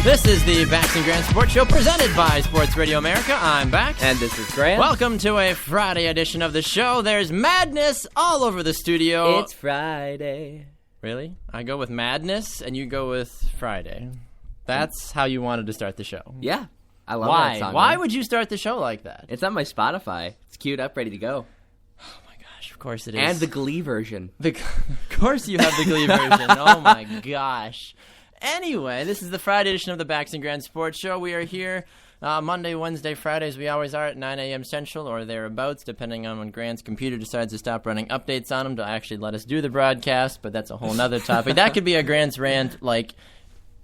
This is the Bax and Grant Sports Show presented by Sports Radio America. I'm Bax. And this is Grant. Welcome to a Friday edition of the show. There's madness all over the studio. It's Friday. Really? I go with madness and you go with Friday. That's how you wanted to start the show. Yeah. I love Why? that song. Why man. would you start the show like that? It's on my Spotify. It's queued up, ready to go. Oh my gosh, of course it is. And the Glee version. Of course you have the Glee version. Oh my gosh. Anyway, this is the Friday edition of the Bax and Grant Sports Show. We are here Monday, Wednesday, Fridays. We always are at 9 a.m. Central or thereabouts, depending on when Grant's computer decides to stop running updates on him to actually let us do the broadcast, but that's a whole nother topic. That could be a Grant's rant,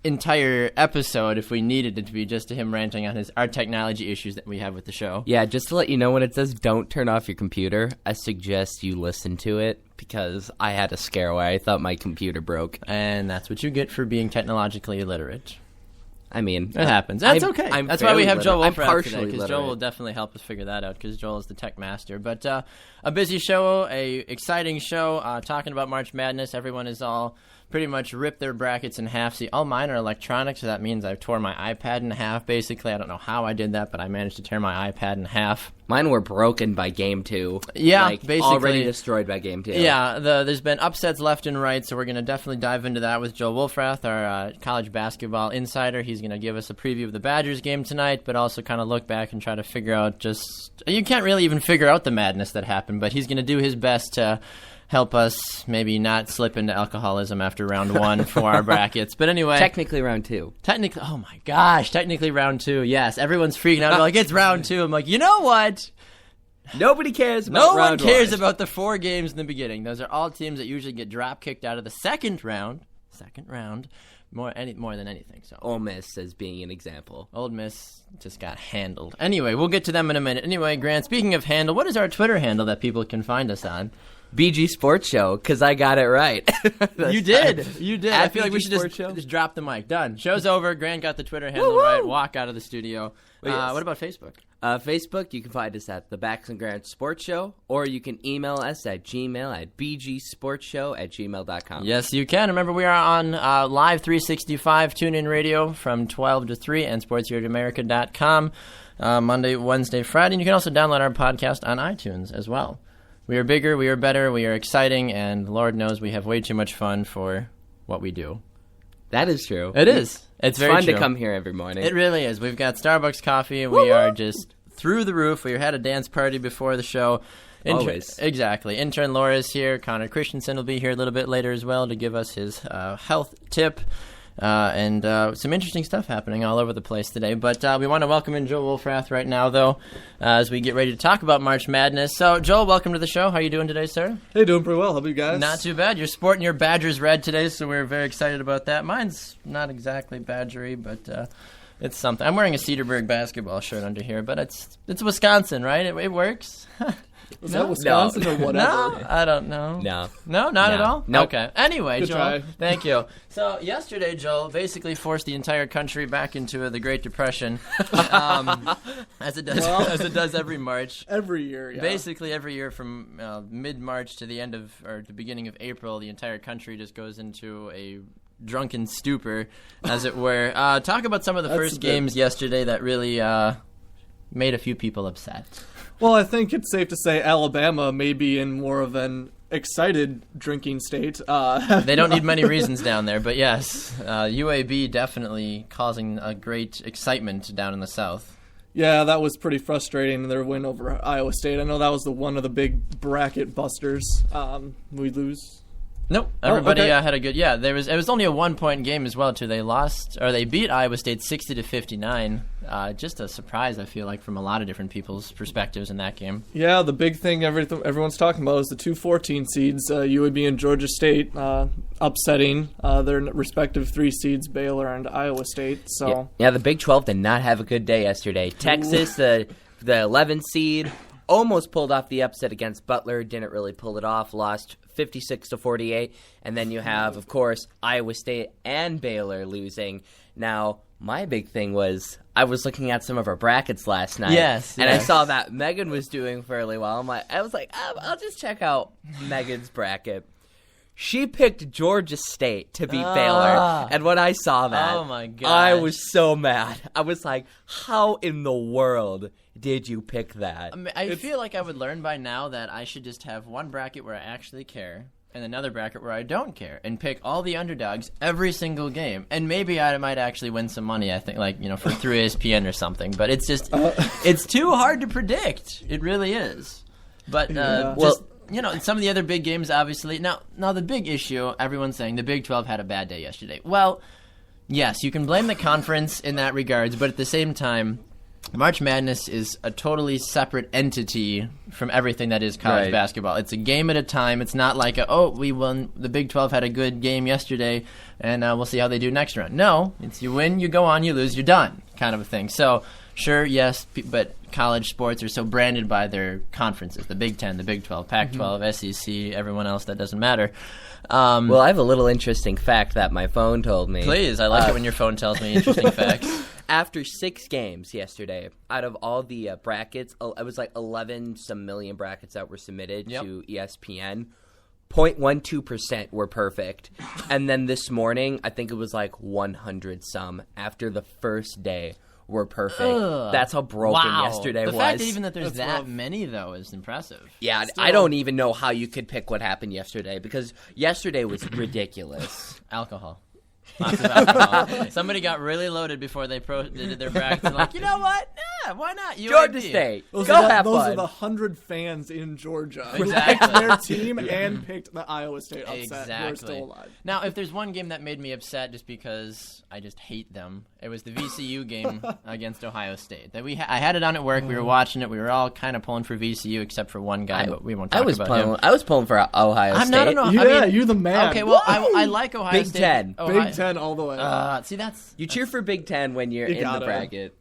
entire episode if we needed it to be just to him ranting on our technology issues that we have with the show. Yeah, just to let you know, when it says don't turn off your computer, I suggest you listen to it because I had a scare where I thought my computer broke. And that's what you get for being technologically illiterate. I mean, It happens. That's okay. I'm That's why we have Joel I'm Wolfrath partially today, because Joel literate. will definitely help us figure that out, because Joel is the tech master. But a busy show, a exciting show, talking about March Madness. Everyone is all pretty much ripped their brackets in half. See, all mine are electronic, so that means I tore my iPad in half, basically. I don't know how I did that, but I managed to tear my iPad in half. Mine were broken by game 2. Yeah, basically. Already destroyed by game 2. Yeah, there's been upsets left and right, so we're going to definitely dive into that with Joel Wolfrath, our college basketball insider. He's going to give us a preview of the Badgers game tonight, but also kind of look back and try to figure out you can't really even figure out the madness that happened, but he's going to do his best to help us maybe not slip into alcoholism after round 1 for our brackets. But anyway. Technically round 2. Oh my gosh, technically round 2, yes. Everyone's freaking out. They're like, it's round 2. I'm like, you know what? Nobody cares about No one round cares 1. about the 4 games in the beginning. Those are all teams that usually get drop-kicked out of the second round, more than anything. So Ole Miss as being an example. Old Miss just got handled. Anyway, we'll get to them in a minute. Anyway, Grant, speaking of handle, what is our Twitter handle that people can find us on? BG Sports Show, because I got it right. You did. I feel like we BG should Sports Show. just drop the mic. Done. Show's over. Grant got the Twitter handle right. Walk out of the studio. Yes. What about Facebook? Facebook, you can find us at the Bax and Grant Sports Show, or you can email us at bgsportshow@gmail.com. Yes, you can. Remember, we are on Live 365 TuneIn Radio from 12 to 3 and sportsradioamerica.com Monday, Wednesday, Friday. And you can also download our podcast on iTunes as well. We are bigger, we are better, we are exciting, and Lord knows we have way too much fun for what we do. That is true. It is. It's very fun true. to come here every morning. It really is. We've got Starbucks coffee. We are just through the roof. We had a dance party before the show. Always. Exactly. Intern Laura's here. Connor Christensen will be here a little bit later as well to give us his health tip. And some interesting stuff happening all over the place today. But we want to welcome in Joel Wolfrath right now, though, as we get ready to talk about March Madness. So, Joel, welcome to the show. How are you doing today, sir? Hey, doing pretty well. How about you guys? Not too bad. You're sporting your Badgers red today, so we're very excited about that. Mine's not exactly Badgery, but it's something. I'm wearing a Cedarburg basketball shirt under here, but it's Wisconsin, right? It works. Is that Wisconsin or whatever? No, I don't know. No. No, not at all? Nope. Okay. Anyway, Good Joel, try. thank you. So yesterday, Joel basically forced the entire country back into the Great Depression, as it does every March. Every year, yeah. Basically, every year from mid-March to the end of, or the beginning of April, the entire country just goes into a drunken stupor, as it were. Talk about some of the first games yesterday that really made a few people upset. Well, I think it's safe to say Alabama may be in more of an excited drinking state. They don't need many reasons down there, but yes, UAB definitely causing a great excitement down in the South. Yeah, that was pretty frustrating, their win over Iowa State. I know that was one of the big bracket busters. We lose. Nope. Everybody okay. had a good. Yeah, it was only a 1-point game as well too. They beat Iowa State 60-59. Just a surprise, I feel like, from a lot of different people's perspectives in that game. Yeah, the big thing everyone's talking about is the 2-14 seeds, UAB and Georgia State, upsetting their respective 3 seeds, Baylor and Iowa State. So Yeah, the Big 12 did not have a good day yesterday. Texas, the 11 seed, almost pulled off the upset against Butler, didn't really pull it off, lost 56-48, and then you have, of course, Iowa State and Baylor losing. Now, my big thing was I was looking at some of our brackets last night, and I saw that Megan was doing fairly well. I was like, I'll just check out Megan's bracket. She picked Georgia State to beat Baylor, and when I saw that, Oh my gosh. I was so mad. I was like, how in the world did you pick that? I feel like I would learn by now that I should just have one bracket where I actually care and another bracket where I don't care and pick all the underdogs every single game. And maybe I might actually win some money, I think, like, for through ESPN or something. But it's just, it's too hard to predict. It really is. But some of the other big games, obviously. Now the big issue, everyone's saying the Big 12 had a bad day yesterday. Well, yes, you can blame the conference in that regards, but at the same time, March Madness is a totally separate entity from everything that is college basketball. It's a game at a time. It's not like, we won. The Big 12 had a good game yesterday, and we'll see how they do next round. No, it's you win, you go on, you lose, you're done, kind of a thing. So, sure, yes, but college sports are so branded by their conferences, the Big 10, the Big 12, Pac-12, SEC, everyone else, that doesn't matter. Well, I have a little interesting fact that my phone told me. Please, I like it when your phone tells me interesting facts. After 6 games yesterday, out of all the brackets, it was like 11 some million brackets that were submitted to ESPN. 0.12% were perfect. And then this morning, I think it was like 100 some after the first day were perfect. That's how broken yesterday was. The fact even that there's that many, though, is impressive. Yeah, I don't even know how you could pick what happened yesterday, because yesterday was ridiculous. Alcohol. Lots of alcohol. Somebody got really loaded before they did their brackets. And like, you know what? Yeah, why not? Georgia State. Those Go are have those fun. are the 100 fans in Georgia who Exactly. picked their team and picked the Iowa State upset. Exactly. Who are still alive. Now, if there's one game that made me upset just because I just hate them, it was the VCU game against Ohio State. That I had it on at work. We were watching it. We were all kind of pulling for VCU except for one guy, but we won't talk about him. I was pulling for Ohio State. I'm not an Ohio. Yeah, you're the man. Okay, well, I like Ohio Big State. Ten. Big Ten all the way. See, that's You cheer for Big Ten when you're in the gotta. bracket.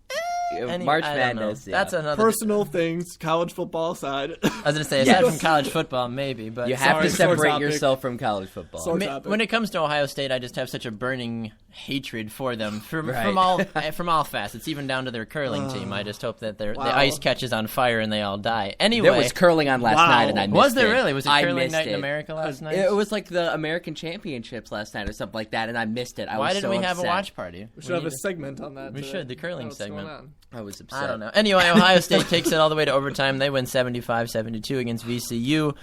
Any- March I don't know. Madness. Yeah. That's another. Personal things, college football aside. I was gonna say aside from college football, maybe, but You have to Sore separate topic. yourself from college football. Sore topic. when it comes to Ohio State, I just have such a burning hatred for them from Right. from all facets, even down to their curling team. I just hope that the ice catches on fire and they all die. Anyway, There was curling on last night, and I missed it. was there really? Was it I curling missed night in it. America last night? It was like the American Championships last night or something like that, and I missed it. Why didn't we have a watch party? We should have a segment on that. We today. should, the curling What's going segment. on? I was upset. I don't know. Anyway, Ohio State takes it all the way to overtime. They win 75-72 against VCU.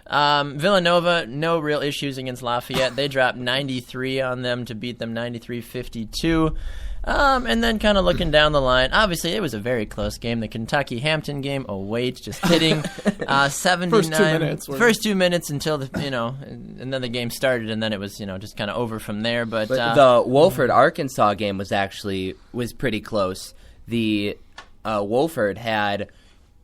Villanova, no real issues against Lafayette. They dropped 93 on them to beat them 93-52. And then kind of looking down the line, obviously it was a very close game. The Kentucky-Hampton game, just kidding. 79. First 2 minutes until and then the game started, and then it was just kind of over from there. But the Wofford Arkansas game was pretty close. The Wofford had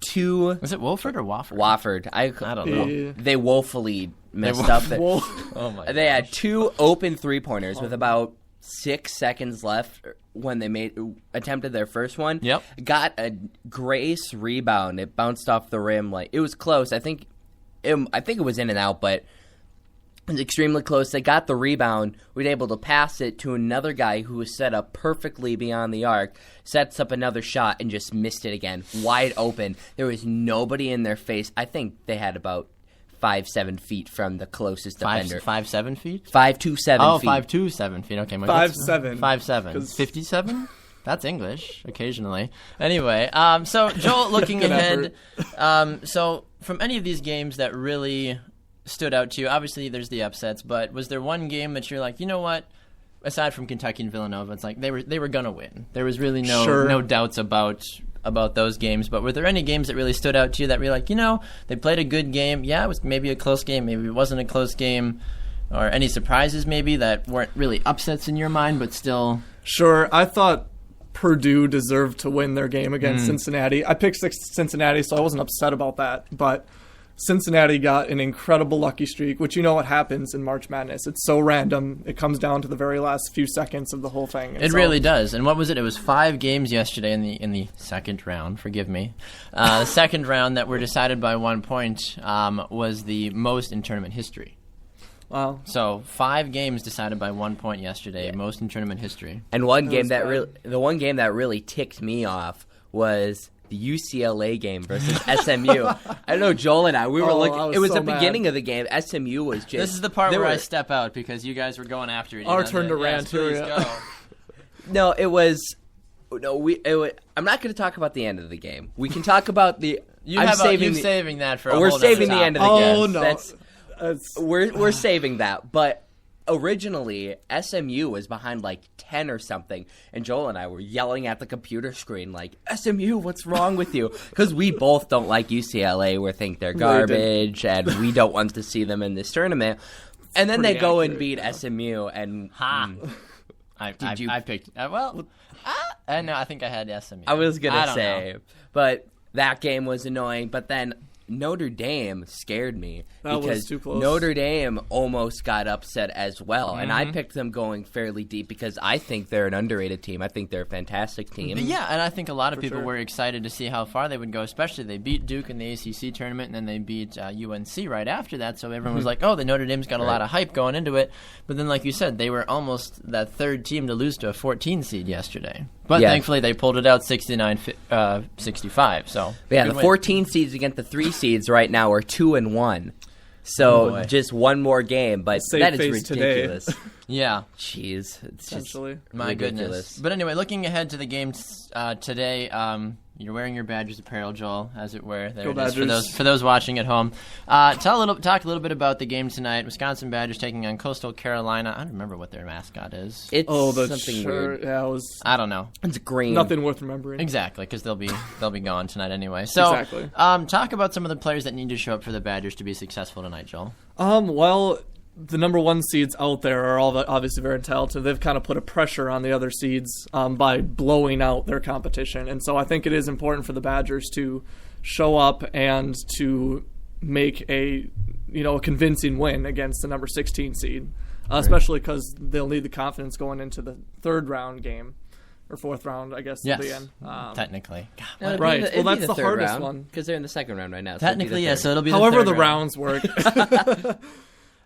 two. Was it Wolford or Wofford? Wofford. I don't know. They woefully messed up. Oh my! They had two open 3-pointers with about 6 seconds left when they attempted their first one. Yep. Got a Grace rebound. It bounced off the rim. It was close. I think it was in and out, but it was extremely close. They got the rebound. We were able to pass it to another guy who was set up perfectly beyond the arc. Sets up another shot and just missed it again. Wide open. There was nobody in their face. I think they had about 5-7 feet from the closest defender. 5-7 feet? 5 to 7 feet. 5 to 7 feet. Okay, 5'7". 5'7". 57? That's English, occasionally. Anyway, so Joel, looking ahead, so from any of these games that really stood out to you, obviously there's the upsets, but was there one game that you're like, you know what? Aside from Kentucky and Villanova, it's like they were gonna win. There was really no doubts about those games. But were there any games that really stood out to you that were like, they played a good game? Yeah, it was maybe a close game, maybe it wasn't a close game, or any surprises maybe that weren't really upsets in your mind, but still. Sure, I thought Purdue deserved to win their game against Cincinnati. I picked Cincinnati, so I wasn't upset about that, but Cincinnati got an incredible lucky streak, which you know what happens in March Madness. It's so random. It comes down to the very last few seconds of the whole thing. It really does. And what was it? It was 5 games yesterday in the second round. Forgive me. The second round that were decided by 1 point was the most in tournament history. Wow. So 5 games decided by 1 point yesterday, most in tournament history. And the one game that really ticked me off was the UCLA game versus SMU. I know Joel and we were looking. I was It was so the mad. beginning of the game. SMU was just. This is the part they where were- I step out because you guys were going after it. Our turn to rant here, Please yeah. go. No, it was. No, I'm not going to talk about the end of the game. We can talk about the. I'm saving saving that for. We're a whole saving nother the end of topic. the game. Oh no, That's- We're saving that, but originally SMU was behind like 10 or something, and Joel and I were yelling at the computer screen like, SMU, what's wrong with you? Because we both don't like UCLA. We think they're garbage, and we don't want to see them in this tournament. And then they pretty go and accurate. beat SMU, and I you- picked. No, I think I had SMU. I was going I to don't say, know. but that game was annoying, but then Notre Dame scared me That was because too close. Notre Dame almost got upset as well, and Mm-hmm. I picked them going fairly deep because I think they're an underrated team. I think they're a fantastic team. But yeah, and I think a lot of people sure. were excited to see how far they would go, especially they beat Duke in the ACC tournament, and then they beat UNC right after that, so everyone was like, oh, the Notre Dame's got a lot of hype going into it. But then, like you said, they were almost that third team to lose to a 14 seed yesterday. But Yeah. thankfully, they pulled it out 69-65, so But yeah, good the win. 14 seeds against the 3 seeds right now are 2-1. So boy. just one more game, but Save that is face today. ridiculous. Yeah. Jeez, it's just Essentially. My ridiculous. goodness. But anyway, looking ahead to the game today, you're wearing your Badgers apparel, Joel, as it were. There Go it is Badgers. for those watching at home. Talk a little bit about the game tonight. Wisconsin Badgers taking on Coastal Carolina. I don't remember what their mascot is. It's The something shirt. weird. Yeah, it was I don't know. It's green. nothing worth remembering. Exactly, because they'll be gone tonight anyway. So, Exactly. Talk about some of the players that need to show up for the Badgers to be successful tonight, Joel. Well, the number one seeds out there are all obviously very talented. They've kind of put a pressure on the other seeds by blowing out their competition. And so I think it is important for the Badgers to show up and to make a convincing win against the number 16 seed, especially because they'll need the confidence going into the third round game. Or fourth round, I guess, Yes, they'll be in. technically. No, it'd be Right. the- Well, it'd be that's the third hardest round, one. because they're in the second round right now. So it'd be Technically, the yes. So third. it'll be However, the the third round. rounds work.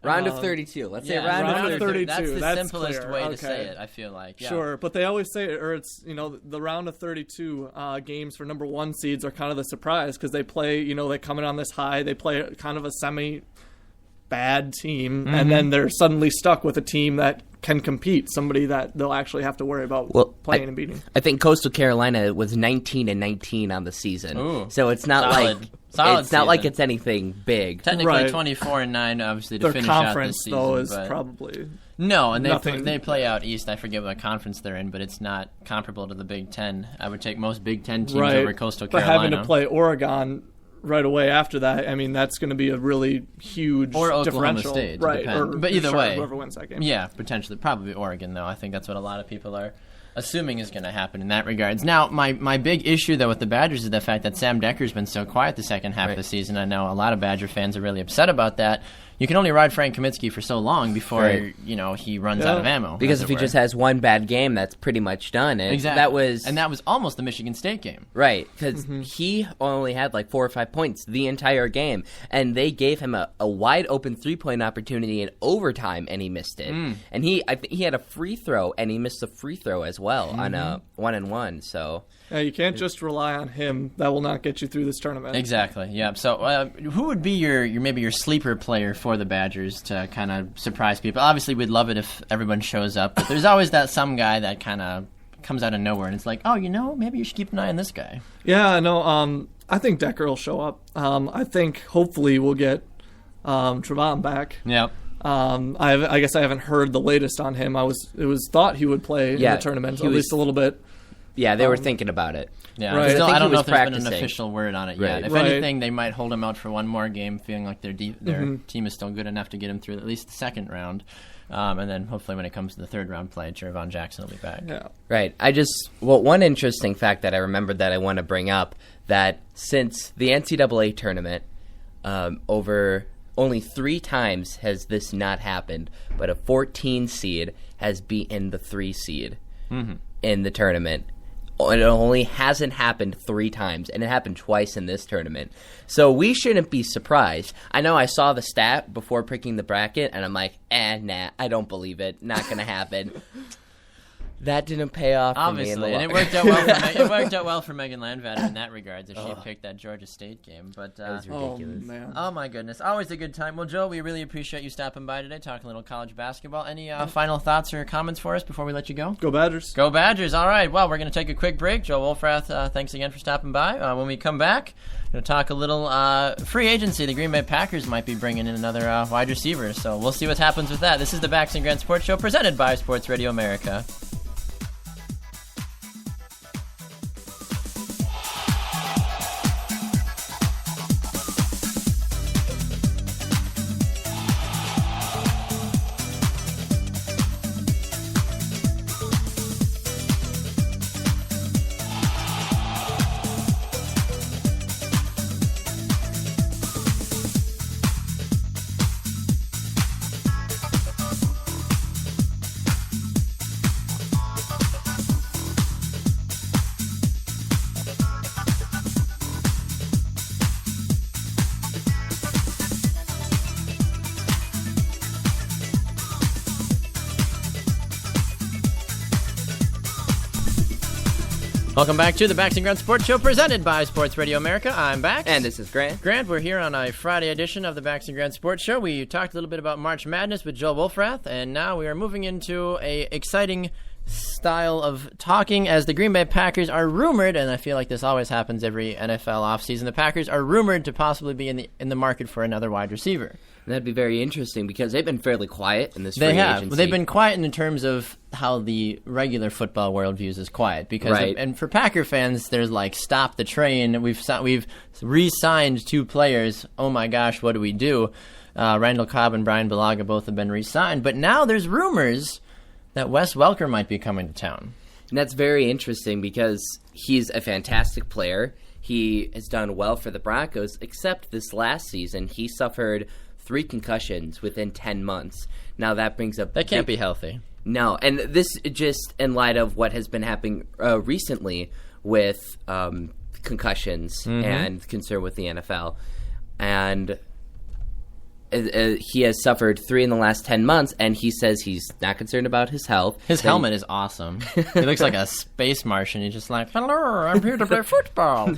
round of 32. Let's say round round of of 32. 32. That's the That's simplest clear. way to Okay. say it, I feel like. Yeah. Sure, but they always say, or it's the round of 32 games for number one seeds are kind of the surprise because they play, they come in on this high, they play kind of a semi-bad team, and then they're suddenly stuck with a team that can compete, somebody that they'll actually have to worry about playing and beating. I think Coastal Carolina was 19-19 on the season, Ooh. so it's not Solid it's not like season. it's anything big. Technically, Right. 24-9, obviously, to Their finish out conference, this season. though, is but probably no, and nothing. they play out east. I forget what conference they're in, but it's not comparable to the Big Ten. I would take most Big Ten teams right. over Coastal But Carolina. having to play Oregon right away after that, I mean, that's going to be a really huge Or Oklahoma differential. State, right? depend. Or, But either sure, way, whoever wins that game. Yeah, potentially, probably Oregon, though. I think that's what a lot of people are assuming is going to happen in that regards. Now, my big issue, though, with the Badgers is the fact that Sam Decker's been so quiet the second half of the season. I know a lot of Badger fans are really upset about that. You can only ride Frank Kaminsky for so long before Right. he runs out of ammo. Because as if it he were. just has one bad game, that's pretty much done. And Exactly. That was almost the Michigan State game. right, because he only had like 4 or 5 points the entire game, and they gave him a wide open 3-point opportunity in overtime, and he missed it. And he had a free throw, and he missed a free throw as well on a 1-and-1. So Yeah, you can't just rely on him. That will not get you through this tournament. Exactly. Yeah. So, who would be your maybe your sleeper player for the Badgers to kind of surprise people? Obviously, we'd love it if everyone shows up, but there's always that some guy that kind of comes out of nowhere, and it's like, oh, maybe you should keep an eye on this guy. Yeah, no. I think Decker will show up. I think hopefully we'll get Trevon back. Yep. I guess I haven't heard the latest on him. It was thought he would play in Yeah, the tournament he at was- least a little bit. yeah, they were thinking about it. Yeah. Right. Still, I think I don't he know was if there's been an practicing. official word on it Right. yet. If Right. anything, they might hold him out for one more game, feeling like their team is still good enough to get him through at least the second round. And then hopefully when it comes to the third round play, Jervon Jackson will be back. Yeah. Right. One interesting fact that I remembered that I want to bring up, that since the NCAA tournament, over only 3 times has this not happened, but a 14 seed has beaten the 3 seed in the tournament. It only hasn't happened 3 times, and it happened twice in this tournament. So we shouldn't be surprised. I know I saw the stat before picking the bracket, and I'm like, nah, I don't believe it. Not going to happen. That didn't pay off for me in the Obviously, and it long worked out well. It worked out well for Megan Landvatter in that regard, as she picked that Georgia State game. But That was Oh, ridiculous. man. oh my goodness, always a good time. Well, Joe, we really appreciate you stopping by today, talking a little college basketball. Any final thoughts or comments for us before we let you go? Go Badgers. Go Badgers! All right, well, we're going to take a quick break. Joe Wolfrath, thanks again for stopping by. When we come back, we're going to talk a little free agency. The Green Bay Packers might be bringing in another wide receiver, so we'll see what happens with that. This is the Bax and Grand Sports Show presented by Sports Radio America. Welcome back to the Bax and Grant Sports Show presented by Sports Radio America. I'm Bax. And this is Grant. Grant, we're here on a Friday edition of the Bax and Grant Sports Show. We talked a little bit about March Madness with Joe Wolfrath, and now we are moving into a exciting style of talking as the Green Bay Packers are rumored, and I feel like this always happens every NFL offseason, the Packers are rumored to possibly be in the market for another wide receiver. That'd be very interesting because they've been fairly quiet in this free They have. agency. They've been quiet in terms of how the regular football world views as quiet. Because Right. and for Packer fans, there's like, stop the train. We've re-signed 2 players. Oh my gosh, what do we do? Randall Cobb and Brian Bulaga both have been re-signed. But now there's rumors that Wes Welker might be coming to town. And that's very interesting because he's a fantastic player. He has done well for the Broncos, except this last season he suffered 3 concussions within 10 months. Now that brings up... That can't be healthy. No, and this just in light of what has been happening recently with concussions and concern with the NFL. And he has suffered 3 in the last 10 months, and he says he's not concerned about his health. His helmet is awesome. He looks like a space Martian. He's just like, hello, I'm here to play football.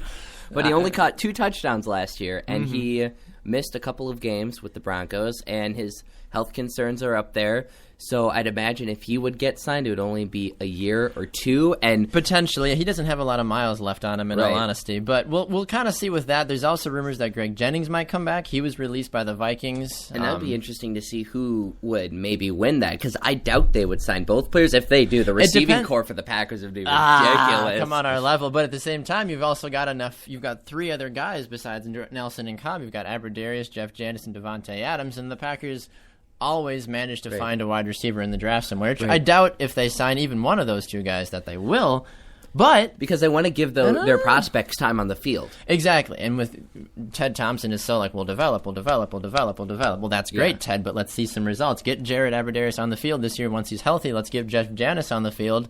But he only caught 2 touchdowns last year, and he missed a couple of games with the Broncos, and his health concerns are up there. So I'd imagine if he would get signed, it would only be a year or 2. And potentially, he doesn't have a lot of miles left on him, in all honesty. But we'll kind of see with that. There's also rumors that Greg Jennings might come back. He was released by the Vikings. And that would be interesting to see who would maybe win that, because I doubt they would sign both players. If they do, the receiving core for the Packers would be ridiculous. Come on our level. But at the same time, you've also got enough. You've got 3 other guys besides Nelson and Cobb. You've got Aberdarius, Jeff Janis, and Devontae Adams. And the Packers always manage to find a wide receiver in the draft somewhere. I doubt if they sign even one of those 2 guys that they will. But because they want to give their prospects time on the field. Exactly. And with Ted Thompson is so like, we'll develop. Well, that's great, Ted, but let's see some results. Get Jared Aberdarius on the field this year once he's healthy. Let's give Jeff Janis on the field.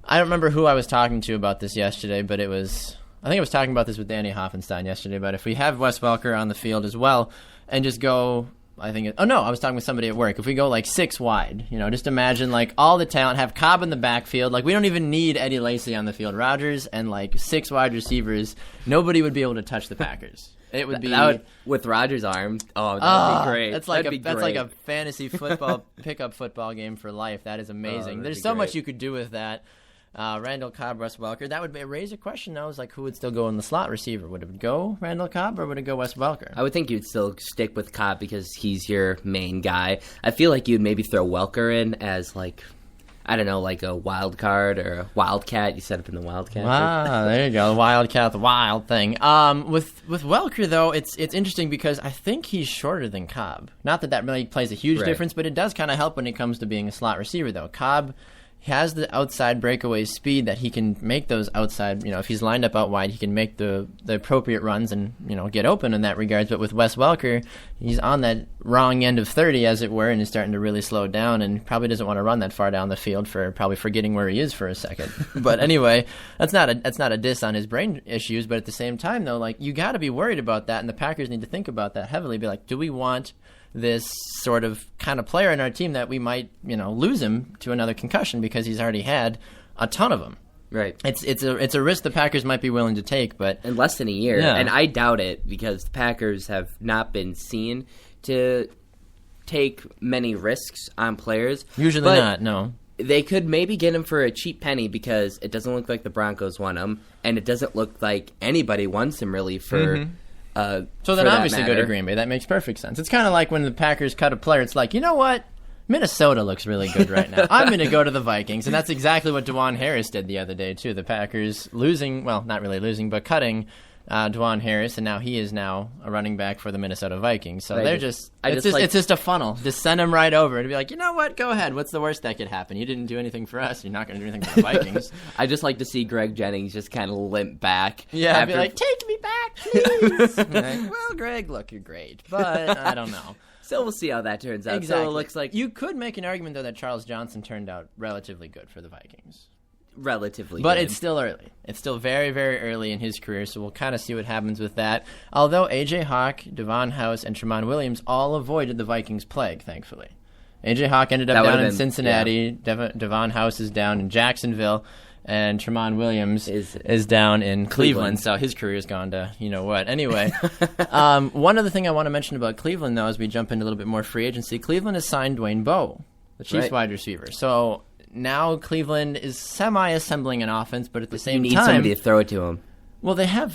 I don't remember who I was talking to about this yesterday, but I think I was talking about this with Danny Hoffenstein yesterday, but if we have Wes Welker on the field as well and just go... I was talking with somebody at work. If we go like 6 wide, just imagine like all the talent, have Cobb in the backfield. Like we don't even need Eddie Lacy on the field. Rodgers and like 6 wide receivers. Nobody would be able to touch the Packers. It would be with Rodgers' arm. Oh, that would be great. That's like a fantasy football pickup football game for life. That is amazing. There's so much you could do with that. Randall Cobb, Wes Welker. That would raise a question now. Is like, who would still go in the slot receiver? Would it go Randall Cobb or would it go Wes Welker? I would think you'd still stick with Cobb because he's your main guy. I feel like you'd maybe throw Welker in as like, I don't know, like a wild card or a wildcat. You set up in the wildcat. Ah, there you go, the wildcat, the wild thing. With Welker though, it's interesting because I think he's shorter than Cobb. Not that really plays a huge difference, but it does kind of help when it comes to being a slot receiver though. Cobb has the outside breakaway speed that he can make those outside, if he's lined up out wide, he can make the appropriate runs and, get open in that regards. But with Wes Welker, he's on that wrong end of 30, as it were, and is starting to really slow down and probably doesn't want to run that far down the field for probably forgetting where he is for a second. But anyway, that's not a diss on his brain issues. But at the same time, though, like, you got to be worried about that, and the Packers need to think about that heavily. Be like, do we want this sort of kind of player in our team that we might, lose him to another concussion because he's already had a ton of them. Right. It's a risk the Packers might be willing to take, but in less than a year. Yeah. And I doubt it because the Packers have not been seen to take many risks on players. Usually But not, no. They could maybe get him for a cheap penny because it doesn't look like the Broncos want him, and it doesn't look like anybody wants him really for. So then obviously go to Green Bay. That makes perfect sense. It's kind of like when the Packers cut a player. It's like, you know what? Minnesota looks really good right now. I'm going to go to the Vikings. And that's exactly what Dwan Harris did the other day, too. The Packers losing, well, not really losing, but cutting Dwan Harris, and now he is now a running back for the Minnesota Vikings. So it's just a funnel. Just send him right over and be like, you know what? Go ahead. What's the worst that could happen? You didn't do anything for us. You're not going to do anything for the Vikings. I just like to see Greg Jennings just kind of limp back. Yeah, be like, take me back, please. Like, well, Greg, look, you're great, but I don't know. So we'll see how that turns out. Exactly. So it looks like you could make an argument, though, that Charles Johnson turned out relatively good for the Vikings. Relatively But good. it's still early. It's still very, very early in his career, so we'll kind of see what happens with that. Although A.J. Hawk, Devon House, and Tramon Williams all avoided the Vikings' plague, thankfully. A.J. Hawk ended up down in Cincinnati. Yeah. Devon House is down in Jacksonville. And Tramon Williams is down in Cleveland, so his career's gone to you-know-what. Anyway, one other thing I want to mention about Cleveland, though, as we jump into a little bit more free agency, Cleveland has signed Dwayne Bowe, the Chiefs wide receiver. So now Cleveland is semi-assembling an offense, but at the same time... You need somebody to throw it to him. Well, they have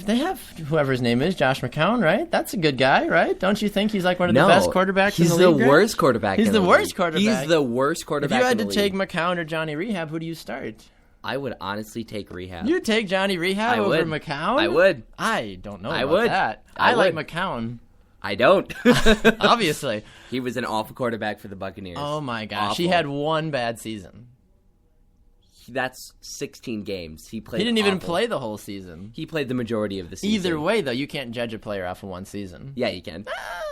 whoever his name is, Josh McCown, right? That's a good guy, right? Don't you think he's like one of the best quarterbacks in the league? He's the worst quarterback He's in the the league. worst quarterback. He's the worst quarterback in the league. If you had to take McCown or Johnny Rehab, who do you start? I would honestly take Rehab. You'd take Johnny Rehab over McCown? I would. I don't know about that. I like McCown. I don't. Obviously. He was an awful quarterback for the Buccaneers. Oh, my gosh. Awful. He had one bad season. That's 16 games. He didn't even play the whole season. He played the majority of the season. Either way, though, you can't judge a player off of one season. Yeah, you can.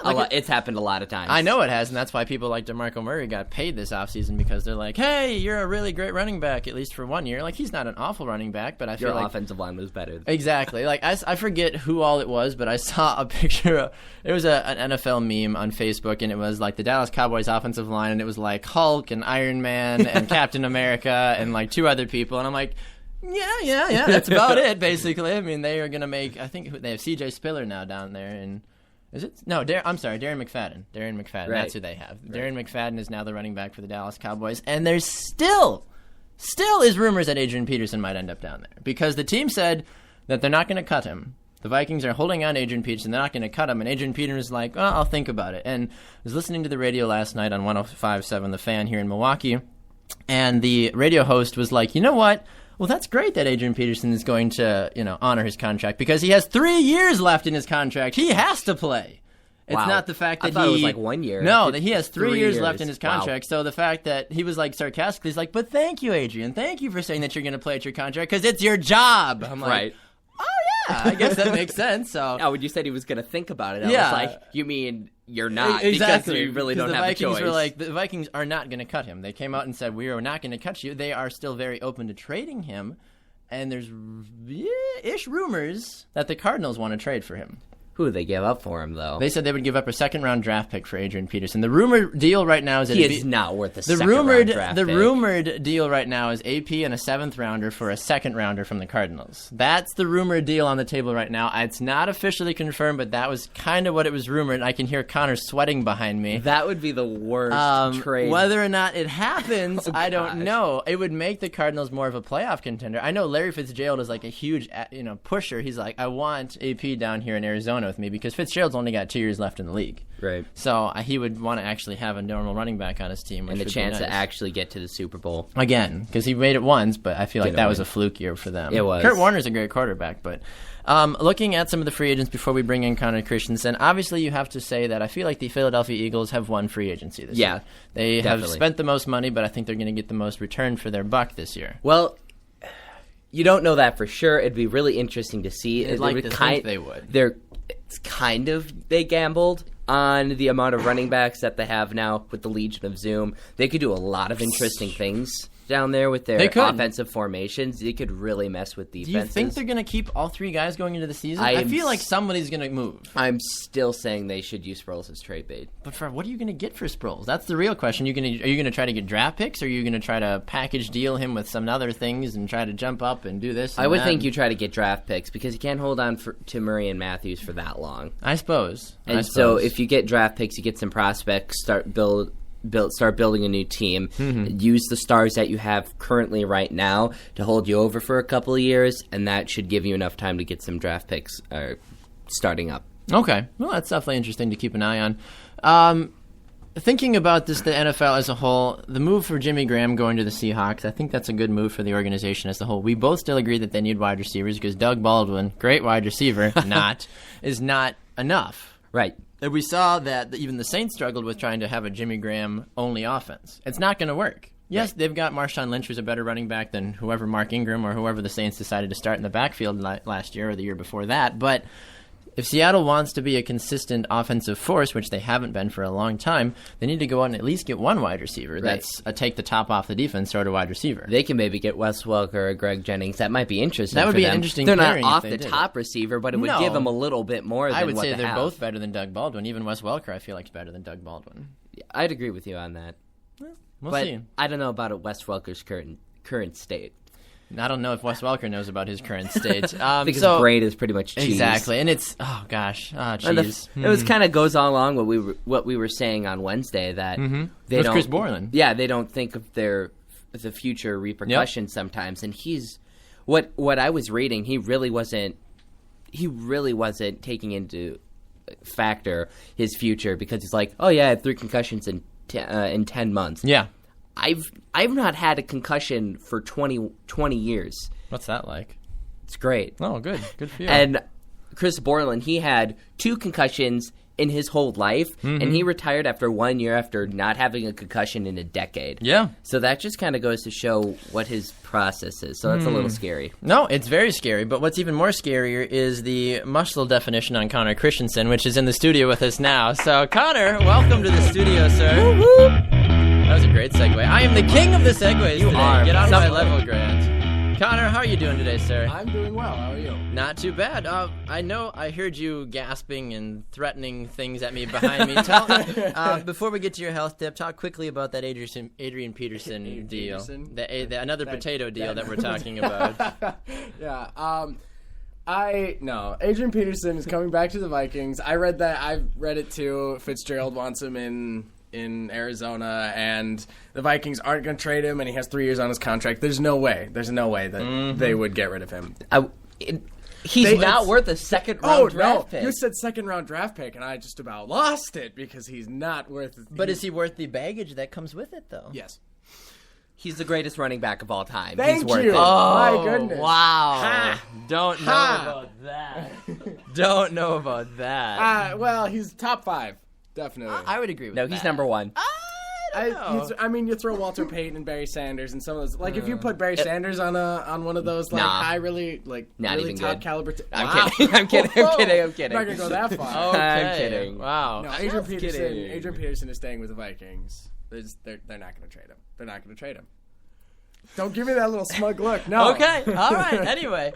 It's happened a lot of times. I know it has, and that's why people like DeMarco Murray got paid this offseason because they're like, hey, you're a really great running back, at least for 1 year. Like, he's not an awful running back, but I feel like... Your offensive line was better. Exactly. Like, I forget who all it was, but I saw a picture of... It was an NFL meme on Facebook, and it was like the Dallas Cowboys offensive line, and it was like Hulk and Iron Man and Captain America and like two other people, and I'm like, yeah, that's about it, basically. I mean, they are going to make... I think they have C.J. Spiller now down there, and... Is it? No, I'm sorry, Darren McFadden. Darren McFadden, right. That's who they have. Right. Darren McFadden is now the running back for the Dallas Cowboys, and there's still is rumors that Adrian Peterson might end up down there because the team said that they're not going to cut him. The Vikings are holding on to Adrian Peterson. They're not going to cut him, and Adrian Peterson is like, well, I'll think about it. And I was listening to the radio last night on 105.7 The Fan here in Milwaukee, and the radio host was like, you know what? Well, that's great that Adrian Peterson is going to, honor his contract because he has 3 years left in his contract. He has to play. It's not the fact that I thought it was like 1 year. No, that he has 3 years left in his contract. Wow. So the fact that he was like sarcastically, he's like, but thank you, Adrian. Thank you for saying that you're going to play at your contract because it's your job. I'm like, right. Oh, yeah, I guess that makes sense. So when you said he was going to think about it, I was like, you mean you're not exactly. because you really don't have a choice. Were like, the Vikings are not going to cut him. They came out and said, we are not going to cut you. They are still very open to trading him. And there's ish rumors that the Cardinals want to trade for him. Who would they give up for him, though? They said they would give up a second-round draft pick for Adrian Peterson. The rumored deal right now is that he is not worth a second-round draft pick. The rumored deal right now is AP and a seventh-rounder for a second-rounder from the Cardinals. That's the rumored deal on the table right now. It's not officially confirmed, but that was kind of what it was rumored. I can hear Connor sweating behind me. That would be the worst trade. Whether or not it happens, I don't know. It would make the Cardinals more of a playoff contender. I know Larry Fitzgerald is like a huge, pusher. He's like, I want AP down here in Arizona with me because Fitzgerald's only got 2 years left in the league. Right. So he would want to actually have a normal running back on his team. And the chance to actually get to the Super Bowl. Again, because he made it once, but I feel like that was a fluke year for them. It was. Kurt Warner's a great quarterback, but looking at some of the free agents before we bring in Connor Christensen, obviously you have to say that I feel like the Philadelphia Eagles have won free agency this year. They have spent the most money, but I think they're going to get the most return for their buck this year. Well, you don't know that for sure. It'd be really interesting to see. I'd like to think they would. They gambled on the amount of running backs that they have now with the Legion of Zoom. They could do a lot of interesting things down there with their They could. offensive formations, they could really mess with Do defenses. you think they're going to keep all three guys going into the season? I feel like somebody's going to move. I'm still saying they should use Sproles as trade bait. But what are you going to get for Sproles? That's the real question. Are you going to try to get draft picks, or are you going to try to package deal him with some other things and try to jump up and do this? And I would that? think you try to get draft picks because you can't hold on to Murray and Matthews for that long. I suppose. So if you get draft picks, you get some prospects, start building a new team, use the stars that you have currently right now to hold you over for a couple of years, and that should give you enough time to get some draft picks starting up. Okay. Well, that's definitely interesting to keep an eye on. Thinking about the NFL as a whole, the move for Jimmy Graham going to the Seahawks, I think that's a good move for the organization as a whole. We both still agree that they need wide receivers because Doug Baldwin, great wide receiver, is not enough. Right. And we saw that even the Saints struggled with trying to have a Jimmy Graham-only offense. It's not going to work. Yes, they've got Marshawn Lynch, who's a better running back than whoever Mark Ingram or whoever the Saints decided to start in the backfield last year or the year before that, but if Seattle wants to be a consistent offensive force, which they haven't been for a long time, they need to go out and at least get one wide receiver. Right. That's a take the top off the defense sort of wide receiver. They can maybe get Wes Welker or Greg Jennings. That might be interesting. That would for be them. an interesting They're not pairing if off they the did top receiver, but it would No. give them a little bit more than I would what say they they're have. both better than Doug Baldwin. Even Wes Welker, I feel like, is better than Doug Baldwin. I'd agree with you on that. We'll but see. I don't know about Wes Welker's current state. I don't know if Wes Welker knows about his current state. Because so, brain is pretty much cheese. Exactly, and it's cheese. It was kind of goes along what we were saying on Wednesday that they With don't. Chris Borland. Yeah, they don't think of the future repercussions sometimes, and he's what I was reading. He really wasn't taking into factor his future because he's like, oh yeah, I had 3 concussions in 10 months. Yeah. I've not had a concussion for 20 years. What's that like? It's great. Oh, good. Good for you. And Chris Borland, he had 2 concussions in his whole life, and he retired after 1 year after not having a concussion in a decade. Yeah. So that just kind of goes to show what his process is. So that's a little scary. No, it's very scary. But what's even more scarier is the muscle definition on Connor Christensen, which is in the studio with us now. So, Connor, welcome to the studio, sir. That was a great segue. I am the king of the segues today. are. Get on my level, Grant. Connor, how are you doing today, sir? I'm doing well. How are you? Not too bad. I know I heard you gasping and threatening things at me behind me. Before we get to your health tip, talk quickly about that Adrian Peterson deal. Peterson? Another potato deal that we're talking about. Yeah. Adrian Peterson is coming back to the Vikings. I read that. I've read it too. Fitzgerald wants him in Arizona, and the Vikings aren't going to trade him, and he has 3 years on his contract. There's no way that they would get rid of him. He's not worth a second-round draft pick. You said second-round draft pick, and I just about lost it because he's not worth it. But is he worth the baggage that comes with it, though? Yes. He's the greatest running back of all time. Thank He's worth you. it. My goodness. Wow. Don't know about that. Don't know about that. Well, he's top 5, definitely. I would agree with No, that. he's number 1. You throw Walter Payton and Barry Sanders and some of those. Like, if you put Barry Sanders on one of those, like, high, really, like, Not really even top good. caliber. I'm kidding. I'm not gonna go that far. Okay. I'm kidding. Wow. No, Adrian Peterson is staying with the Vikings. They're not going to trade him. They're not going to trade him. Don't give me that little smug look. No. Okay. All right. Anyway.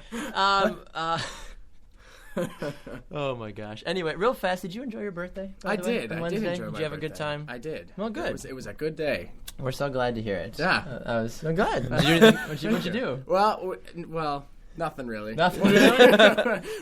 Oh my gosh. Anyway, real fast, did you enjoy your birthday? I did. On I Wednesday? did enjoy my Did you have a good birthday. time? I did. Well, good. It was a good day. We're so glad to hear it. Yeah. I was so glad. What'd you do? Well, nothing really. Nothing.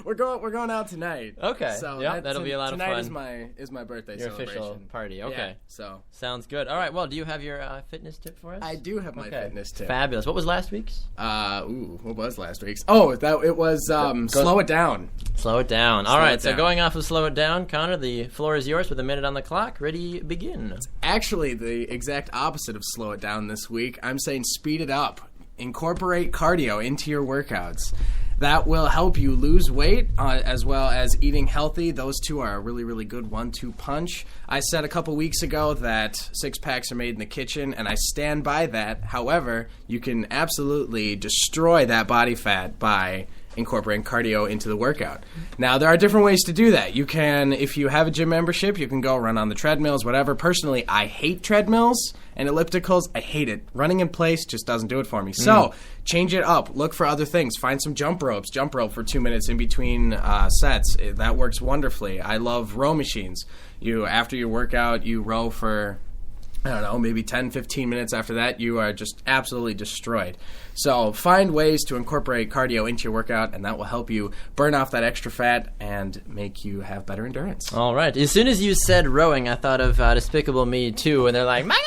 We're going out tonight. Okay. So Yeah, that'll be a lot of fun. Tonight is my birthday Your celebration. official party. Okay. Yeah, so Sounds good. All right. Well, do you have your fitness tip for us? I do have my fitness tip. Fabulous. What was last week's? What was last week's? Oh, it was slow it down. Slow it down. All Slow right. it So down. going off of Slow It Down, Connor, the floor is yours with a minute on the clock. Ready, begin. Actually, the exact opposite of slow it down this week. I'm saying speed it up. Incorporate cardio into your workouts. That will help you lose weight as well as eating healthy. Those two are a really, really good 1-2 punch. I said a couple weeks ago that 6-packs are made in the kitchen, and I stand by that. However, you can absolutely destroy that body fat by incorporating cardio into the workout. Now, there are different ways to do that. You can, if you have a gym membership, you can go run on the treadmills, whatever. Personally, I hate treadmills and ellipticals. I hate it. Running in place just doesn't do it for me. So, change it up. Look for other things. Find some jump ropes. Jump rope for 2 minutes in between sets. That works wonderfully. I love row machines. After your workout, you row for, I don't know, maybe 10, 15 minutes. After that, you are just absolutely destroyed. So find ways to incorporate cardio into your workout, and that will help you burn off that extra fat and make you have better endurance. All right. As soon as you said rowing, I thought of Despicable Me 2, and they're like, Maya!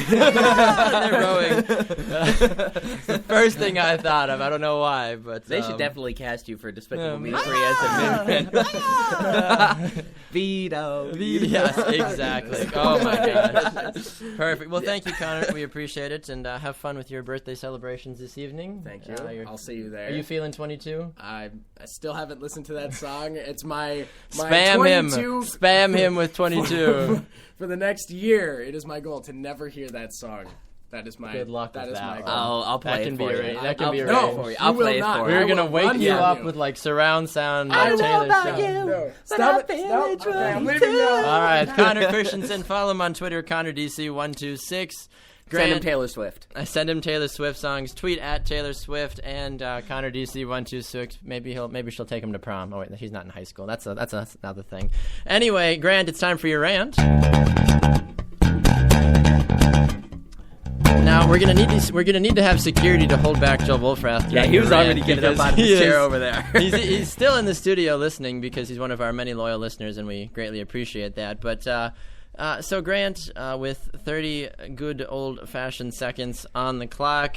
They're rowing. It's the first thing I thought of. I don't know why, but They should definitely cast you for Despicable Me 3 as a minion. Vito. Yes, exactly. Oh my gosh. Perfect. Well, thank you, Connor. We appreciate it, and have fun with your birthday celebrations this evening. Thank you. I'll see you there. Are you feeling 22? I still haven't listened to that song. It's my Spam him. 22 Spam him with 22. For the next year, it is my goal to never hear that song. That is my Good luck with that is that my one. goal. I'll play That can it be for a you. ra- that can I'll be a play race. it for you. You I'll will play it not. for We you. were I gonna will wake run you from up you. with like surround sound. I know Taylor about song. you. No. Stop it. Stop. Okay, I'm leaving now. All right, Connor Christensen. Follow him on Twitter, ConnorDC126. Send him Taylor Swift. I send him Taylor Swift songs. Tweet at Taylor Swift and Connor DC126. Maybe she'll take him to prom. Oh wait, he's not in high school. That's another thing. Anyway, Grant, it's time for your rant. Now we're gonna need to have security to hold back Joel Wolfrath. Yeah, during he the was rant already getting up because out of his he chair is- over there. he's still in the studio listening because he's one of our many loyal listeners, and we greatly appreciate that. But so Grant, with 30 good old-fashioned seconds on the clock,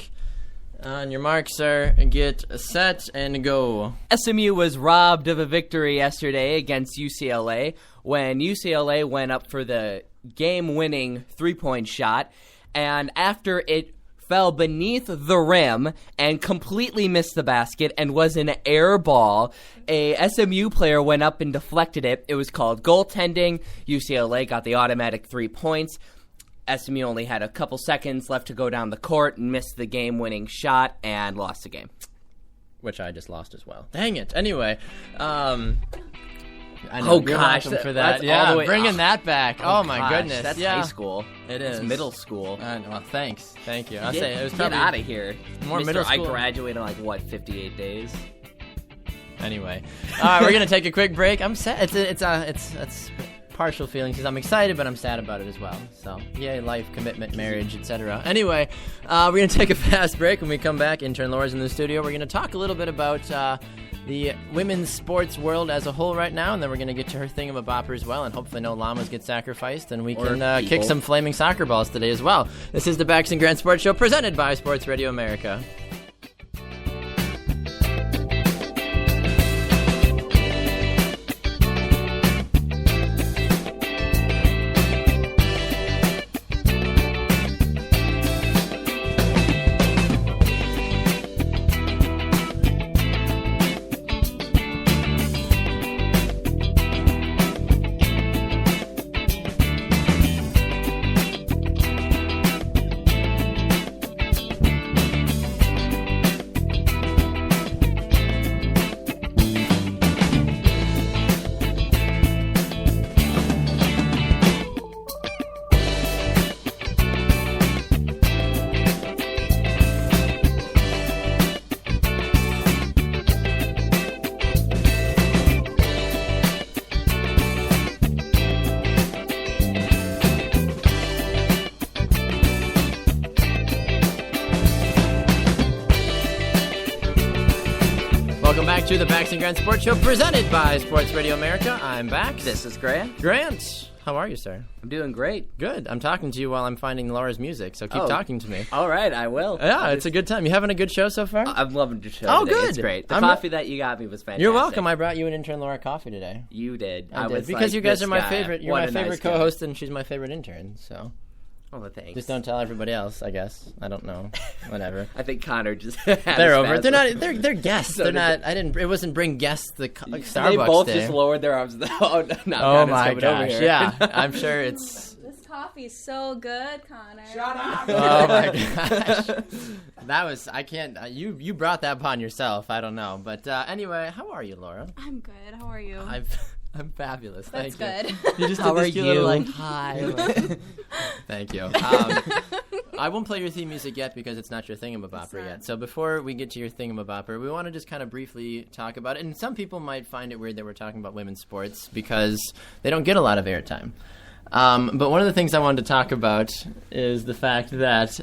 on your mark, sir, get set and go. SMU was robbed of a victory yesterday against UCLA when UCLA went up for the game-winning three-point shot, and after it fell beneath the rim and completely missed the basket and was an air ball, a SMU player went up and deflected it. It was called goaltending. UCLA got the automatic 3 points. SMU only had a couple seconds left to go down the court and missed the game-winning shot and lost the game. Which I just lost as well. Dang it. Anyway, I know, Oh, you're gosh, welcome for that's that. all Yeah, the way- bringing that back. Oh, my Gosh, goodness. That's yeah. high school. It It's is. middle school. Well, thanks. Thank you. I'll Get, say it was get probably out of here. more Mister, middle I school. graduated in like, what, 58 days? Anyway, all right, we're gonna take a quick break. I'm sad. It's partial feelings because I'm excited, but I'm sad about it as well. So, yay, life, commitment, marriage, etc. Anyway, we're gonna take a fast break. When we come back, intern Laura's in the studio. We're gonna talk a little bit about the women's sports world as a whole right now, and then we're gonna get to her thingamabopper as well, and hopefully no llamas get sacrificed, and we can kick people. some flaming soccer balls today as well. This is the Bax and Grant Sports Show presented by Sports Radio America. Welcome back to the Bax and Grant Sports Show presented by Sports Radio America. I'm Bax. This is Grant. Grant, how are you, sir? I'm doing great. Good. I'm talking to you while I'm finding Laura's music, so keep Oh. talking to me. All right, I will. Yeah, it's a good time. You having a good show so far? I'm loving your show Oh, today. good. It's great. The I'm- coffee that you got me was fantastic. You're welcome. I brought you an intern Laura coffee today. You did. I did, was because like, you guys this are my guy, favorite. You're what my a nice favorite guy. co-host, and she's my favorite intern. So Oh, thanks. just don't tell everybody else. I guess I don't know. Whatever. I think Connor just. had They're a over. They're spasm. not. They're guests. So They're did not. I didn't. It wasn't bring guests. The Starbucks They both day. just lowered their arms. Oh, no, Oh Connor's my coming over gosh! here. Yeah, I'm sure it's. This coffee's so good, Connor. Shut up! Oh my gosh, that was I can't. You brought that upon yourself. I don't know, but anyway, how are you, Laura? I'm good. How are you? I'm fabulous. That's Thank you. good. You just How did this are cute little, you? like, hi. Thank you. I won't play your theme music yet because it's not your thingamabopper yet. So before we get to your thingamabopper, we want to just kind of briefly talk about it. And some people might find it weird that we're talking about women's sports because they don't get a lot of airtime. But one of the things I wanted to talk about is the fact that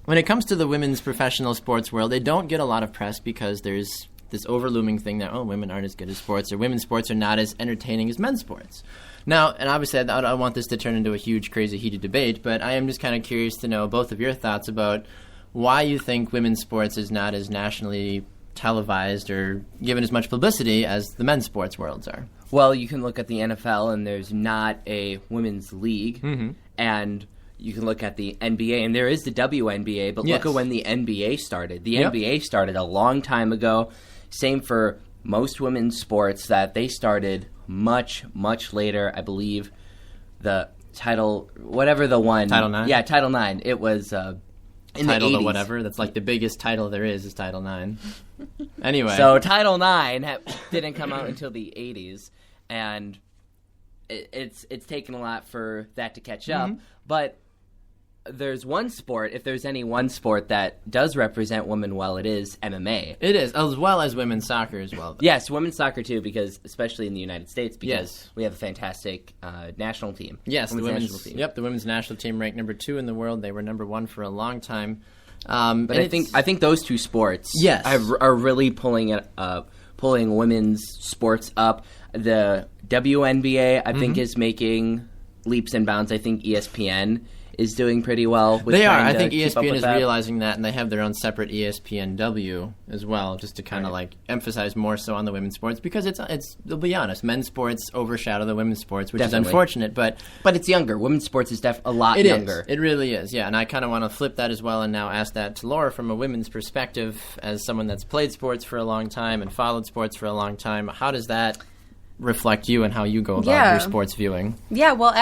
when it comes to the women's professional sports world, they don't get a lot of press because there's this overlooming thing that, women aren't as good as sports, or women's sports are not as entertaining as men's sports. Now, and obviously I don't want this to turn into a huge, crazy, heated debate, but I am just kind of curious to know both of your thoughts about why you think women's sports is not as nationally televised or given as much publicity as the men's sports worlds are. Well, you can look at the NFL, and there's not a women's league, and you can look at the NBA, and there is the WNBA, but Yes. look at when the NBA started. The Yep. NBA started a long time ago. Same for most women's sports, that they started much, much later. I believe the title, whatever the one. Title IX? Yeah, Title IX. It was in Title the or 80s. whatever. That's like the biggest title there is Title IX. Anyway. So Title IX didn't come out until the 80s, and it's taken a lot for that to catch up. But there's one sport, if there's any one sport that does represent women well, it is MMA. It is, as well as women's soccer as well. Yes, women's soccer too, because especially in the United States, because Yes. we have a fantastic national team. Yes, the women's national team. Yep, the women's national team ranked number 2 in the world. They were number 1 for a long time. But I think those two sports, Yes. are really pulling women's sports up. The WNBA, I think, is making leaps and bounds. I think ESPN is doing pretty well with they are. trying I to think keep up ESPN with is that. realizing that, and they have their own separate ESPNW as well, just to kind of like emphasize more so on the women's sports because it's. They'll be honest, men's sports overshadow the women's sports, which Definitely. is unfortunate. But But it's younger. Women's sports is a lot it younger. is. It really is. Yeah, and I kind of want to flip that as well, and now ask that to Laura from a women's perspective, as someone that's played sports for a long time and followed sports for a long time. How does that reflect you and how you go about Yeah. your sports viewing? Yeah, well,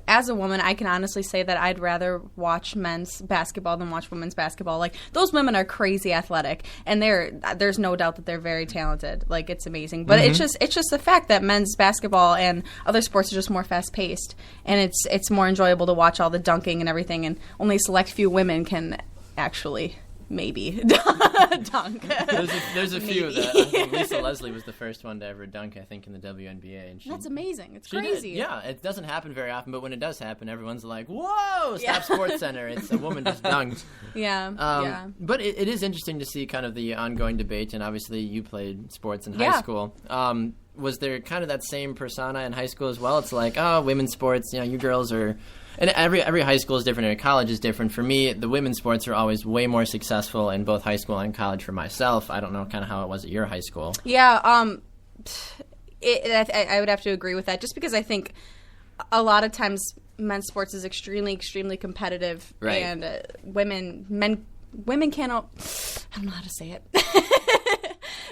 as a woman, I can honestly say that I'd rather watch men's basketball than watch women's basketball. Like, those women are crazy athletic, and there's no doubt that they're very talented. Like, it's amazing. But it's just the fact that men's basketball and other sports are just more fast paced, and it's more enjoyable to watch all the dunking and everything. And only a select few women can actually maybe dunk. There's a few that I think Lisa Leslie was the first one to ever dunk, I think, in the WNBA. And That's amazing. It's she did. crazy. Yeah, it doesn't happen very often, but when it does happen, everyone's like, whoa, stop Sports Center. It's a woman just dunked. Yeah. But it is interesting to see kind of the ongoing debate, and obviously you played sports in high Yeah. school. Was there kind of that same persona in high school as well? It's like, oh, women's sports, you girls are... And every high school is different, every college is different. For me, the women's sports are always way more successful in both high school and college for myself. I don't know kind of how it was at your high school. Yeah, I would have to agree with that, just because I think a lot of times men's sports is extremely, extremely competitive, Right. and women cannot. I don't know how to say it,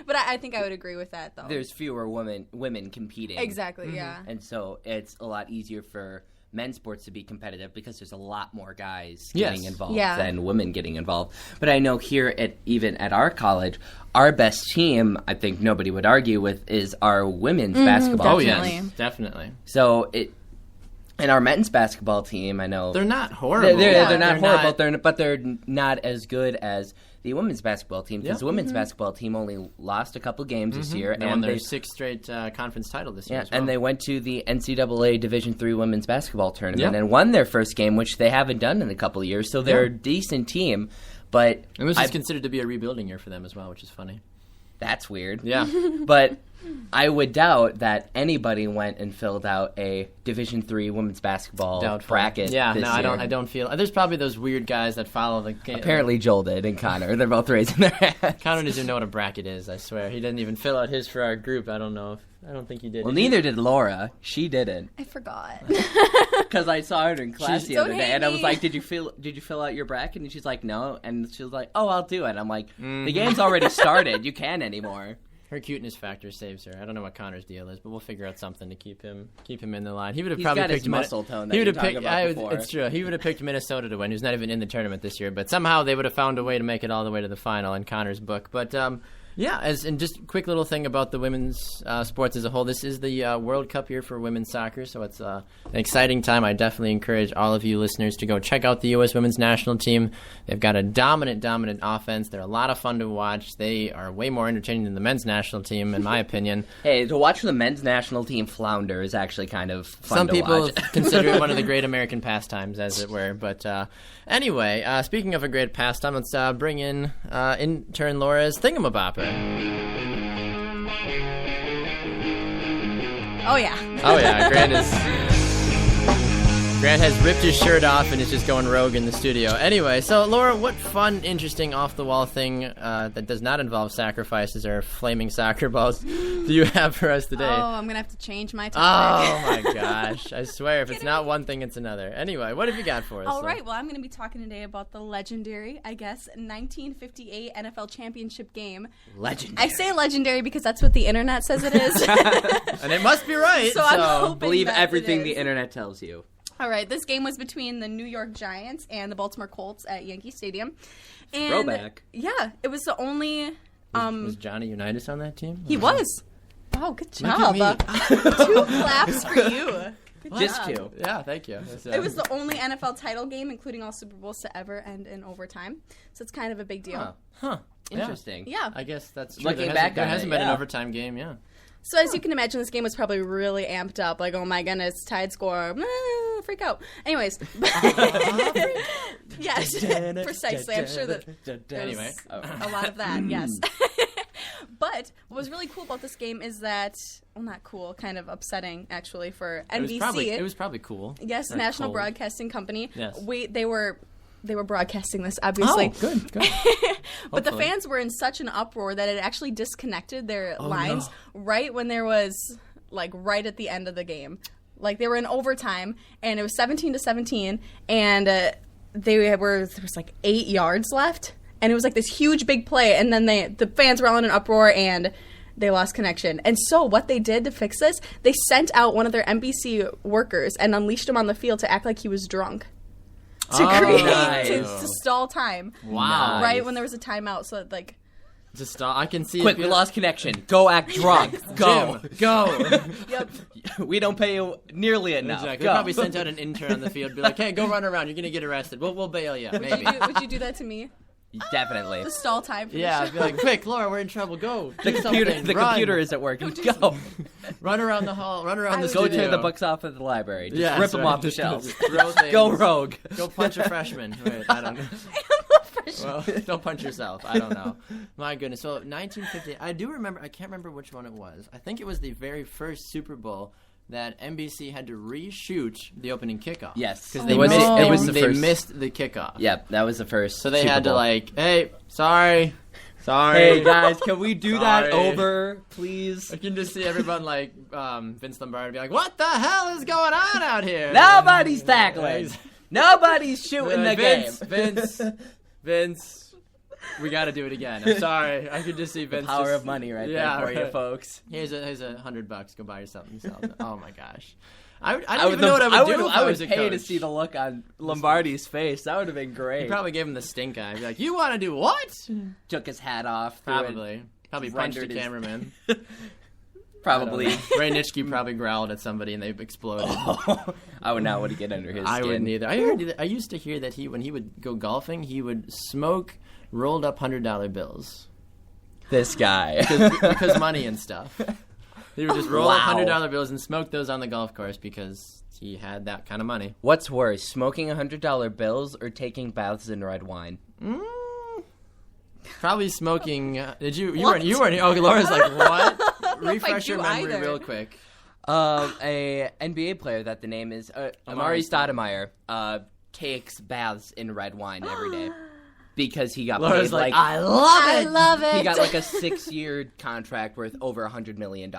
but I think I would agree with that, though. There's fewer women competing. Exactly, yeah. And so it's a lot easier for men's sports to be competitive because there's a lot more guys Yes. getting involved Yeah. than women getting involved. But I know here even at our college, our best team, I think nobody would argue with, is our women's basketball Oh, team. Definitely. yes, definitely. So and our men's basketball team, I know They're not horrible. They're not They're horrible, but they're not as good as the women's basketball team, because Yeah. the women's basketball team only lost a couple games this year, They won and their they 6th straight conference title this year Yeah, as well. and they went to the NCAA Division III women's basketball tournament Yeah. and won their first game, which they haven't done in a couple of years. So they're a decent team, but It was just considered to be a rebuilding year for them as well, which is funny. that's weird. Yeah. But I would doubt that anybody went and filled out a Division III women's basketball Doubtful. bracket. Yeah, this no, year. I don't feel. There's probably those weird guys that follow the game. Apparently, Joel did and Connor. They're both raising their hands. Connor doesn't even know what a bracket is. I swear, he didn't even fill out his for our group. I don't know. I don't think he did. Well, Did you? neither did Laura. She didn't, I forgot. because I saw her in class the Don't other day, hate and I was me. like, "Did you fill out your bracket?" And she's like, "No," and she was like, "Oh, I'll do it." I'm like, "The game's already started. You can't anymore." Her cuteness factor saves her. I don't know what Connor's deal is, but we'll figure out something to keep him in the line. He would have He's probably got picked his muscle tone that he you would have talked picked. about before. It's true. He would have picked Minnesota to win. Who's not even in the tournament this year, but somehow they would have found a way to make it all the way to the final in Connor's book. But yeah, and just a quick little thing about the women's sports as a whole. This is the World Cup year for women's soccer, so it's an exciting time. I definitely encourage all of you listeners to go check out the U.S. women's national team. They've got a dominant offense. They're a lot of fun to watch. They are way more entertaining than the men's national team, in my opinion. Hey, to watch the men's national team flounder is actually kind of fun Some to people watch. consider it one of the great American pastimes, as it were. But anyway, speaking of a great pastime, let's bring in intern Laura's Thingamabopper. Oh yeah. Oh yeah, Grant has ripped his shirt off and is just going rogue in the studio. Anyway, so Laura, what fun, interesting, off-the-wall thing that does not involve sacrifices or flaming soccer balls do you have for us today? Oh, I'm gonna have to change my topic. Oh my gosh! I swear, if it's not one thing, it's another. Anyway, what have you got for us? All right, well, I'm going to be talking today about the legendary, I guess, 1958 NFL Championship game. Legendary. I say legendary because that's what the internet says it is. And it must be right. So I'm hoping Believe that everything it the is. internet tells you. All right, this game was between the New York Giants and the Baltimore Colts at Yankee Stadium. And Throwback. Yeah, it was the only. Was Johnny Unitas on that team? He was. Wow, good Look at job. me. 2 claps for you. Good Just job. 2. Yeah, thank you. It was the only NFL title game, including all Super Bowls, to ever end in overtime. So it's kind of a big deal. Huh. Interesting. Yeah. I guess that's true. Looking There back there on it, hasn't been an yeah. overtime game, yeah. So as you can imagine, this game was probably really amped up. Like, oh my goodness, tied score, freak out. Anyways, yes, precisely. I'm sure that there's Anyway. a lot of that. Yes. But what was really cool about this game is that, well, not cool, kind of upsetting actually for NBC. It was probably cool. Yes, Or National cold. Broadcasting Company. Yes. They were broadcasting this, obviously. Oh, good. But the Hopefully. fans were in such an uproar that it actually disconnected their lines right when there was, like, right at the end of the game. Like, they were in overtime, and it was 17-17, and there was like 8 yards left, and it was like this huge big play, and then the fans were all in an uproar, and they lost connection. And so what they did to fix this, they sent out one of their NBC workers and unleashed him on the field to act like he was drunk. To create, nice. to stall time. Wow. Right when there was a timeout, so like, Just stop. I can see. Quick, if we you- lost connection. Go act drunk. Go. Jim, go. yep. We don't pay you nearly enough. Exactly. Go. They probably sent out an intern on the field, be like, "Hey, go run around. You're gonna get arrested. We'll bail you. Maybe." Would you do that to me? Definitely. The stall time. For Yeah, the I'd be like, "Quick, Laura, we're in trouble. Go. The Do computer, something. the Run. computer isn't working. Go. Run around the hall. Run around the would Go studio. tear the books off at the library. Just Yeah, rip that's them right. off the Just shelves. throw things. Go rogue. Go punch a freshman. Wait, I don't know. Well, don't punch yourself. I don't know. My goodness. So 1950. I do remember. I can't remember which one it was. I think it was the very first Super Bowl that NBC had to reshoot the opening kickoff. Yes. because It they was- missed. it was the they first- missed the kickoff. Yep, that was the first. So they Super had to Bowl. like, hey, sorry. Hey guys, can we do that Sorry. over, please? I can just see everyone like Vince Lombardi be like, "What the hell is going on out here?" Nobody's tackling. Nobody's shooting the Vince, game. Vince, we got to do it again. I'm sorry. I could just see Vince. Power just- of money right Yeah, there for you, right. folks. Here's $100. Go buy yourself yourself. Oh my gosh. I don't I even know what I would do if I I would was a pay to coach. see the look on Lombardi's face. That would have been great. He probably gave him the stink eye. Be like, "You want to do what?" took his hat off. threw it- Probably punched the rendered his- cameraman. Probably. Ray Nitschke probably growled at somebody and they exploded. I would not want to get under his skin. I wouldn't either. I used to hear that when he would go golfing, he would smoke rolled up $100 bills This guy. because money and stuff. He would just roll up Wow. $100 bills and smoke those on the golf course because he had that kind of money. What's worse, smoking $100 bills or taking baths in red wine? Probably smoking. Did you? You What? weren't. Oh, Laura's like, what? know if I Refresh your do memory either. real quick. A NBA player that the name is Amari Amari Stoudemire takes baths in red wine every day because he got Laura's paid like, like I love I it. love it. he got like a 6-year contract worth over $100 million.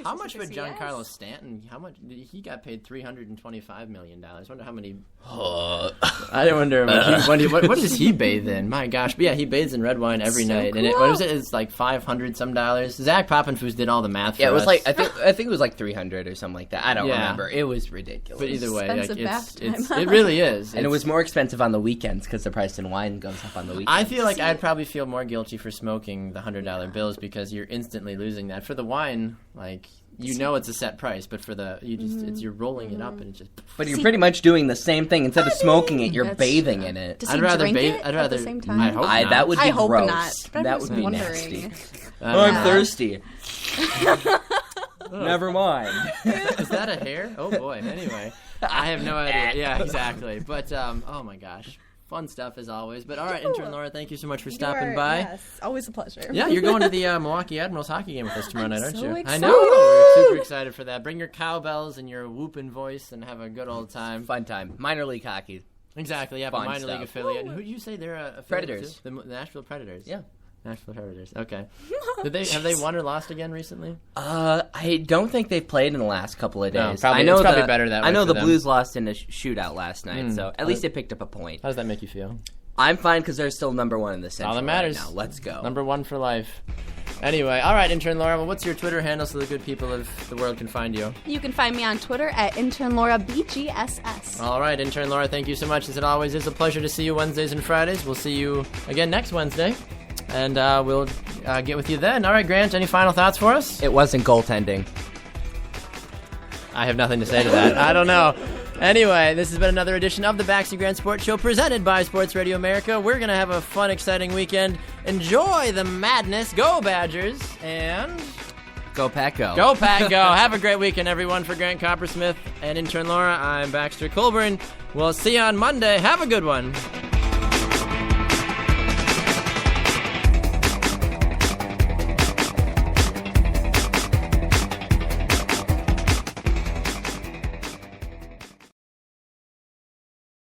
How much would Giancarlo Stanton? How much? He got paid $325 million. I wonder how many. I wonder what does he bathe in? My gosh, but yeah, he bathes in red wine every night, and what was it? It's like $500 some. Zach Poppenfus did all the math. Yeah, for it was us. like I think it was like 300 or something like that. I don't remember. It was ridiculous. But either way, like, Expensive bath time. it really is. And it was more expensive on the weekends because the price in wine goes up on the weekends. I feel like I'd probably feel more guilty for smoking the $100 bills because you're instantly losing that. For the wine, like you know it's a set price, but for the you're rolling it up and it just. But you're pretty much doing the same thing. Instead of smoking it, you're That's bathing true. in it. Does I'd he rather drink bathe. it I'd at rather. the same time? I hope not. That would be I hope gross. not. But I'm That just would be wondering. nasty. I don't Oh, I'm know. thirsty. Never mind. Is that a hair? Oh boy. Anyway, I have no idea. Yeah, exactly. But oh my gosh, fun stuff as always. But all right, intern Laura, thank you so much for stopping by. Yes, always a pleasure. Yeah, you're going to the Milwaukee Admirals hockey game with us tomorrow night, aren't so you? I excited. know. We're super excited for that. Bring your cowbells and your whooping voice and have a good old time. Fun time. Minor league hockey. Exactly. Yeah, Fun minor stuff. league affiliate. Who do you say they're affiliate Predators. to? The Nashville Predators. Yeah. Nashville Predators. Okay. Have they won or lost again recently? I don't think they've played in the last couple of No, days. probably- I know it's probably better that way I know for the them. Blues lost in a shootout last night, so at least they picked up a point. How does that make you feel? I'm fine because they're still number one in the Central All that matters. right now. Let's go. Number one for life. Anyway, all right, intern Laura. Well, what's your Twitter handle so the good people of the world can find you? You can find me on Twitter at internlaurabgss. All right, intern Laura. Thank you so much. As it always is a pleasure to see you Wednesdays and Fridays. We'll see you again next Wednesday, and we'll get with you then. All right, Grant. Any final thoughts for us? It wasn't goaltending. I have nothing to say to that. I don't know. Anyway, this has been another edition of the Baxi Grand Sports Show presented by Sports Radio America. We're going to have a fun, exciting weekend. Enjoy the madness. Go Badgers. And Go Pack Go. go Pack Go. Have a great weekend, everyone. For Grant Coppersmith and intern Laura, I'm Baxter Colburn. We'll see you on Monday. Have a good one.